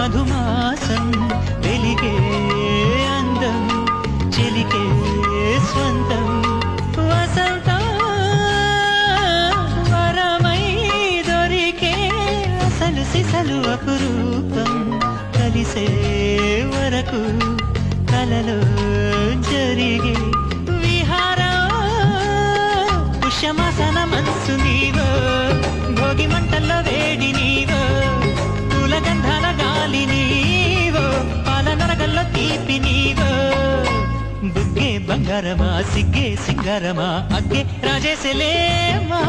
మధుమాసం వెలిగే అందం చెలికే స్వంతం వసంతం వరమై దొరికే అసలు సిసలు అపురూపం కలిసే వరకు కలలో జరిగే విహారం పుష్యమాసన మనసు నీవో భోగి మంటల్లో వేడి నీవో పూల గంధాల గాలి నీవో పాల నరగల్లో తీపి నీవో బుగ్గే బంగారమా సిగ్గే సింగారమా అగ్గే రాజేసలేమా